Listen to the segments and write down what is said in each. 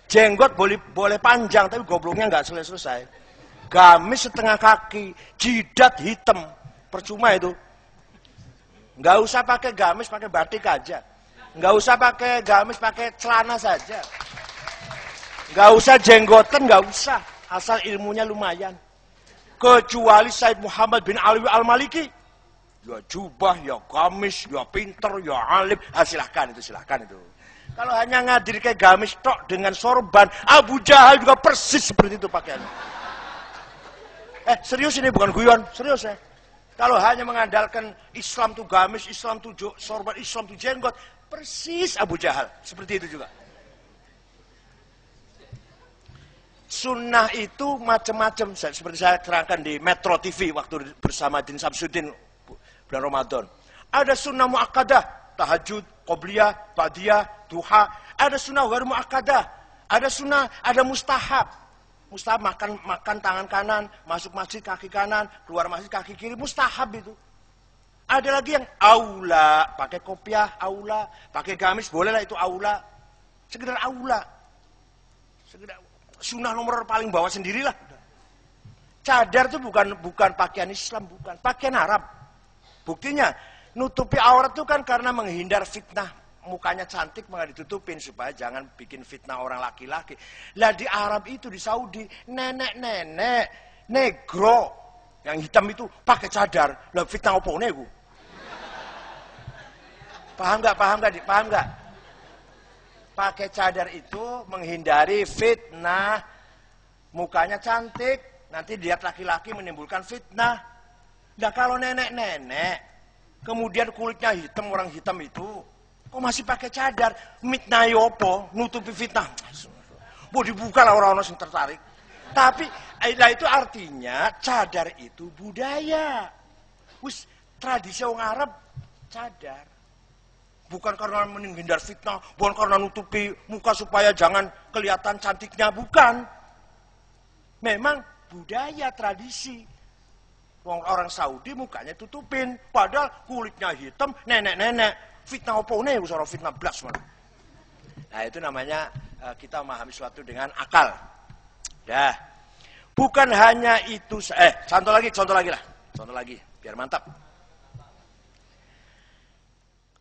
Jenggot boleh panjang, tapi gobloknya nggak selesai. Gamis setengah kaki, jidat hitam, percuma itu. Nggak usah pakai gamis, pakai batik aja. Nggak usah pakai gamis, pakai celana saja. Nggak usah jenggotan, nggak usah. Asal ilmunya lumayan. Kecuali Said Muhammad bin Alwi Al-Maliki. Ya jubah, ya gamis, ya pinter, ya alim. Silahkan itu. Kalau hanya ngadir kayak gamis tok dengan sorban, Abu Jahal juga persis seperti itu pakaiannya. Serius ini bukan guyon, serius ya. Kalau hanya mengandalkan Islam tuh gamis, Islam tuh sorban, Islam tuh jenggot, persis Abu Jahal, seperti itu juga. Sunnah itu macam-macam, seperti saya terangkan di Metro TV waktu bersama Din Samsudin bulan Ramadan. Ada sunnah muakkadah, tahajud, qobliyah, ba'diyah, duha. Ada sunnah ghair muakkadah. Ada sunnah, ada mustahab. Mustahab makan tangan kanan, masuk masjid kaki kanan, keluar masjid kaki kiri, mustahab itu. Ada lagi yang aula, pakai kopiah, aula, pakai gamis, bolehlah itu aula. Sekedar aula. Sekedar sunnah nomor paling bawah sendirilah. Cadar itu bukan pakaian Islam, bukan. Pakaian Arab. Buktinya, nutupi aurat itu kan karena menghindar fitnah. Mukanya cantik, maka ditutupin supaya jangan bikin fitnah orang laki-laki. Lah di Arab itu, di Saudi, nenek-nenek, negro, yang hitam itu pakai cadar. Lah fitnah apa nego? Paham nggak? Pakai cadar itu menghindari fitnah. Mukanya cantik, nanti lihat laki-laki menimbulkan fitnah. Nah kalau nenek-nenek, kemudian kulitnya hitam, orang hitam itu, kok masih pakai cadar? Mitnai opo, nutupi fitnah. Mau dibuka lah orang-orang yang tertarik. Tapi, itu artinya cadar itu budaya. Tradisi orang Arab, cadar. Bukan karena menghindar fitnah, bukan karena nutupi muka supaya jangan kelihatan cantiknya, bukan. Memang budaya, tradisi. Orang Saudi mukanya tutupin, padahal kulitnya hitam, nenek-nenek. Fitnah apa nih, usaha fitnah blas mana. Nah itu namanya kita memahami sesuatu dengan akal. Ya, bukan hanya itu. Contoh lagi, biar mantap.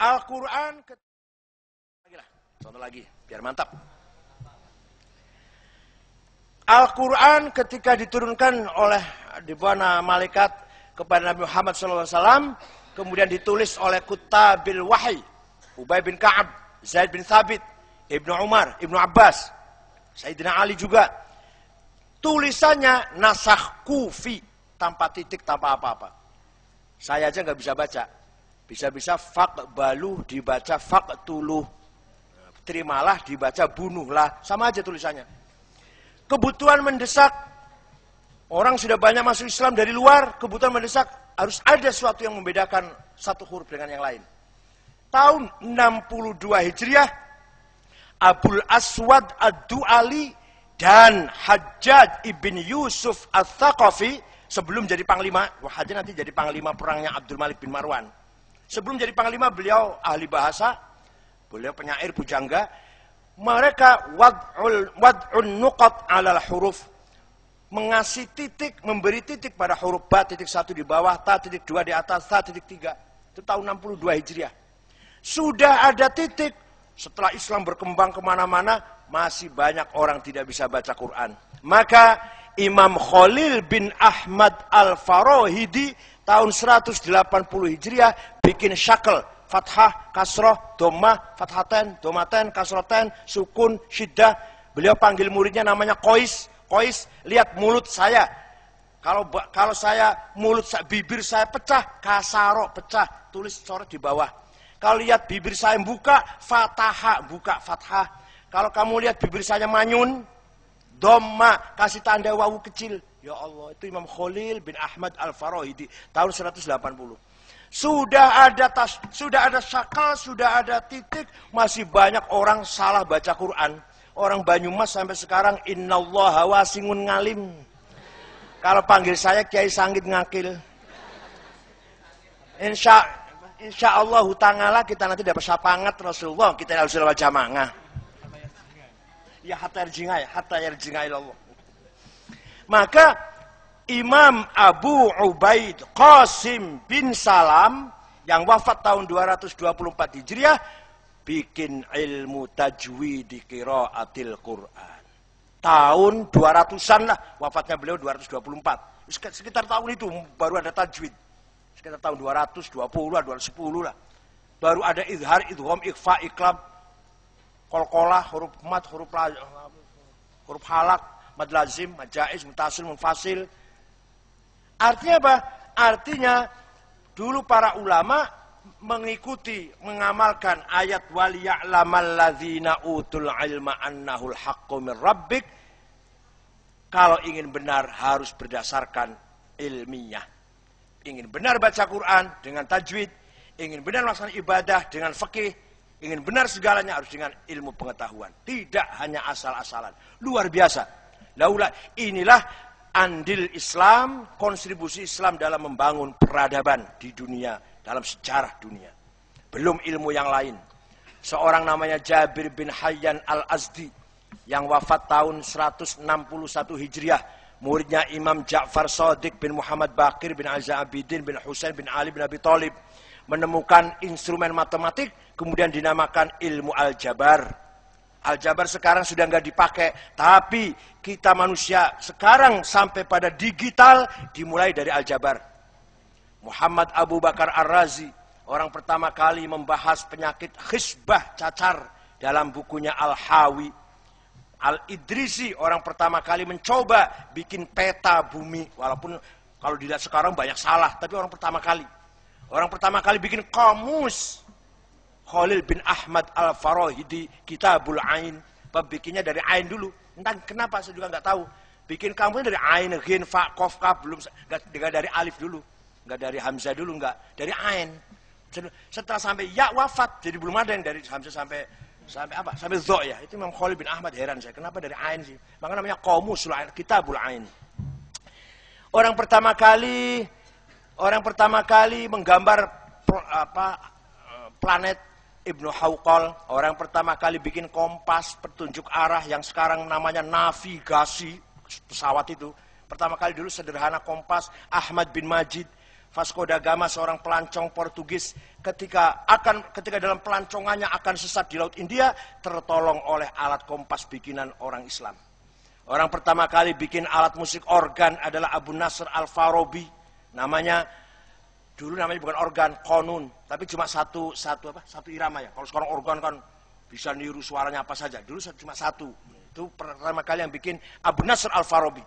Al-Quran, contoh lagi, biar mantap. Al-Quran ketika diturunkan oleh dibuana malaikat kepada Nabi Muhammad SAW, kemudian ditulis oleh Kutabil Wahyi, Ubay bin Ka'ab, Zaid bin Thabit, Ibnu Umar, Ibnu Abbas, Sayyidina Ali juga. Tulisannya nasakh kufi, tanpa titik, tanpa apa-apa. Saya aja nggak bisa baca. Bisa-bisa faqbalu dibaca faqtuluh. Terimalah dibaca bunuhlah. Sama aja tulisannya. Kebutuhan mendesak, orang sudah banyak masuk Islam dari luar, kebutuhan mendesak, harus ada sesuatu yang membedakan satu huruf dengan yang lain. Tahun 62 Hijriah, Abul Aswad Ad-Du'ali dan Hajjaj ibn Yusuf Al-Thaqafi, sebelum jadi panglima, Hajjaj nanti jadi panglima perangnya Abdul Malik bin Marwan. Sebelum jadi panglima, beliau ahli bahasa, beliau penyair pujangga. Mereka wad'un nuqat alal huruf, mengasih titik, memberi titik pada huruf ba, titik 1 di bawah, ta titik 2 di atas, ta titik 3. Itu tahun 62 Hijriah. Sudah ada titik, setelah Islam berkembang kemana-mana, masih banyak orang tidak bisa baca Quran. Maka Imam Khalil bin Ahmad Al-Farahidi tahun 180 Hijriah bikin syakel, fathah, kasroh, domah, fathaten, domaten, kasroten, sukun, syiddah. Beliau panggil muridnya namanya Qois. Qois, lihat mulut saya. Kalau saya bibir saya pecah, kasaro pecah, tulis coret di bawah. Kalau lihat bibir saya buka, fataha, buka fathah. Kalau kamu lihat bibir saya manyun, domma, kasih tanda wawu kecil. Ya Allah, itu Imam Khalil bin Ahmad Al-Farahidi tahun 180. Sudah ada syakal, sudah ada titik, masih banyak orang salah baca Quran. Orang Banyumas sampai sekarang innallaha wasingun ngalim. Kalau panggil saya Kiai Sanggit Ngakil. Insya Allah ta'ala kita nanti dapat syafaat Rasulullah, kita Rasulullah jamaah. Ya hatta yarji'a ilallah. Maka Imam Abu Ubaid Qasim bin Salam yang wafat tahun 224 Hijriah bikin ilmu tajwid di qiraatil Quran. Tahun 200-an lah, wafatnya beliau 224. Sekitar tahun itu baru ada tajwid. Sekitar tahun 220 lah, 210 lah. Baru ada izhar, idgham, ikhfa, iqlab, qalqalah, huruf mat, huruf halak, mad lazim, mad jaiz, mutasil, munfasil. Artinya apa? Artinya dulu para ulama mengikuti, mengamalkan ayat waliya'lamal ladzina utul ilma annahul haqqu min rabbik. Kalau ingin benar harus berdasarkan ilmiah. Ingin benar baca Quran dengan tajwid, ingin benar melaksanakan ibadah dengan fikih, ingin benar segalanya harus dengan ilmu pengetahuan. Tidak hanya asal-asalan. Luar biasa. Laulah inilah andil Islam, kontribusi Islam dalam membangun peradaban di dunia, dalam sejarah dunia. Belum ilmu yang lain. Seorang namanya Jabir bin Hayyan al-Azdi yang wafat tahun 161 Hijriah. Muridnya Imam Ja'far Shadiq bin Muhammad Baqir bin Azza Abidin bin Husain bin Ali bin Abi Thalib. Menemukan instrumen matematik, kemudian dinamakan ilmu aljabar. Aljabar sekarang sudah nggak dipakai, tapi kita manusia sekarang sampai pada digital dimulai dari aljabar. Muhammad Abu Bakar Ar-Razi, orang pertama kali membahas penyakit khisbah cacar dalam bukunya Al-Hawi. Al-Idrisi, orang pertama kali mencoba bikin peta bumi, walaupun kalau dilihat sekarang banyak salah, tapi orang pertama kali. Orang pertama kali bikin kamus. Khalil bin Ahmad Al-Farahidi, Kitabul Ain. Bikinnya dari Ain dulu. Entah kenapa, saya juga nggak tahu. Bikin kamusnya dari Ain, Ghin, Fa, Kof, Kaf. Belum, nggak dari Alif dulu. Nggak dari Hamzah dulu, nggak. Dari Ain. Setelah sampai Ya wafat, jadi belum ada yang dari Hamzah sampai apa? Sampai Dho ya. Itu Imam Khalil bin Ahmad, heran saya. Kenapa dari Ain sih? Maka namanya Qamusul Ain, Kitabul Ain. Orang pertama kali menggambar planet, Ibnu Hawqal. Orang pertama kali bikin kompas petunjuk arah yang sekarang namanya navigasi pesawat itu. Pertama kali dulu sederhana kompas, Ahmad bin Majid. Vasco da Gama, seorang pelancong Portugis, ketika dalam pelancongannya akan sesat di Laut India, tertolong oleh alat kompas bikinan orang Islam. Orang pertama kali bikin alat musik organ adalah Abu Nasr Al-Farabi. Dulu namanya bukan organ, konun, tapi cuma satu irama ya. Kalau sekarang organ kan bisa niru suaranya apa saja. Dulu cuma satu. Itu pertama kali yang bikin Abu Nasr Al-Farabi.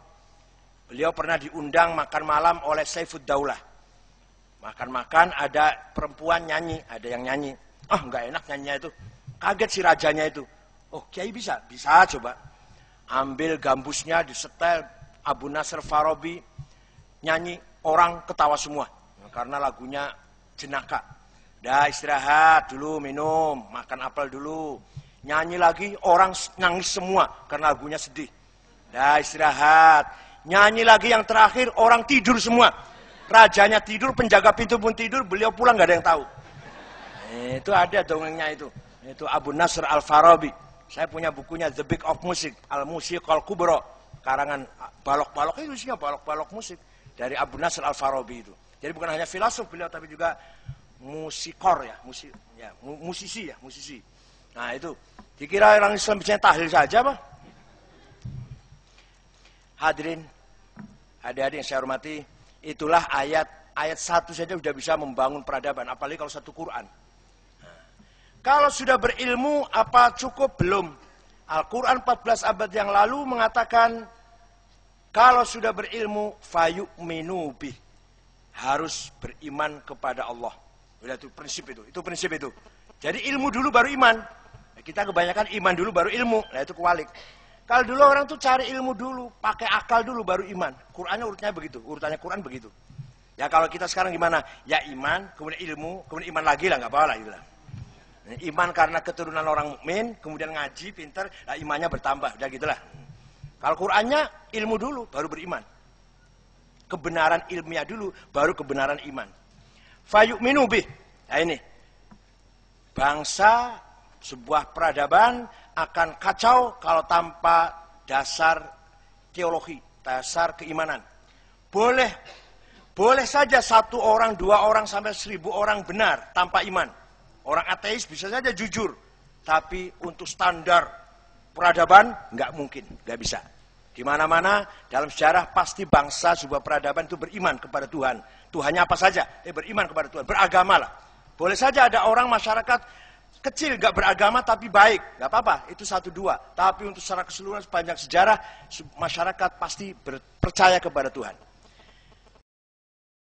Beliau pernah diundang makan malam oleh Saifud Daulah. Makan-makan ada perempuan nyanyi, ada yang nyanyi. Nggak enak nyanyinya itu. Kaget si rajanya itu. Oh, Kiai bisa? Bisa, coba. Ambil gambusnya, disetel, Abu Nasr Farabi nyanyi, orang ketawa semua. Karena lagunya jenaka. Dah istirahat dulu, minum, makan apel dulu. Nyanyi lagi, orang nangis semua karena lagunya sedih. Dah istirahat. Nyanyi lagi yang terakhir, orang tidur semua. Rajanya tidur, penjaga pintu pun tidur, beliau pulang nggak ada yang tahu. Itu ada dongengnya itu. Itu Abu Nasr Al-Farabi. Saya punya bukunya The Book of Music, Al-Musiqal Kubra. Karangan balok-balok itu isinya balok-balok musik dari Abu Nasr Al-Farabi itu. Jadi bukan hanya filosof beliau, tapi juga musikor ya, musisi. Nah itu, dikira orang Islam bisa tahlil saja apa? Hadirin, adik-adik yang saya hormati, itulah ayat 1 saja sudah bisa membangun peradaban, apalagi kalau satu Quran. Nah, kalau sudah berilmu, apa cukup? Belum. Al-Quran 14 abad yang lalu mengatakan, kalau sudah berilmu, fayu'minu bih. Harus beriman kepada Allah. Itu prinsip itu. Jadi ilmu dulu baru iman. Kita kebanyakan iman dulu baru ilmu. Nah itu kewalik. Kalau dulu orang tuh cari ilmu dulu, pakai akal dulu baru iman. Qurannya urutnya begitu, urutannya Quran begitu. Ya kalau kita sekarang gimana? Ya iman, kemudian ilmu, kemudian iman lagi lah, nggak apa-apa lah gitu lah. Iman karena keturunan orang mukmin, kemudian ngaji, pinter, nah imannya bertambah, udah gitulah. Kalau Qurannya ilmu dulu, baru beriman. Kebenaran ilmiah dulu, baru kebenaran iman. Fayu'minu bih. Nah ini. Bangsa, sebuah peradaban akan kacau kalau tanpa dasar teologi, dasar keimanan. Boleh saja 1 orang, 2 orang, sampai 1000 orang benar tanpa iman. Orang ateis bisa saja jujur, tapi untuk standar peradaban nggak mungkin, nggak bisa. Di mana-mana dalam sejarah pasti bangsa sebuah peradaban itu beriman kepada Tuhan. Tuhannya apa saja, beriman kepada Tuhan, beragamalah. Boleh saja ada orang masyarakat kecil nggak beragama tapi baik, nggak apa-apa, itu 1-2. Tapi untuk secara keseluruhan sepanjang sejarah masyarakat pasti percaya kepada Tuhan.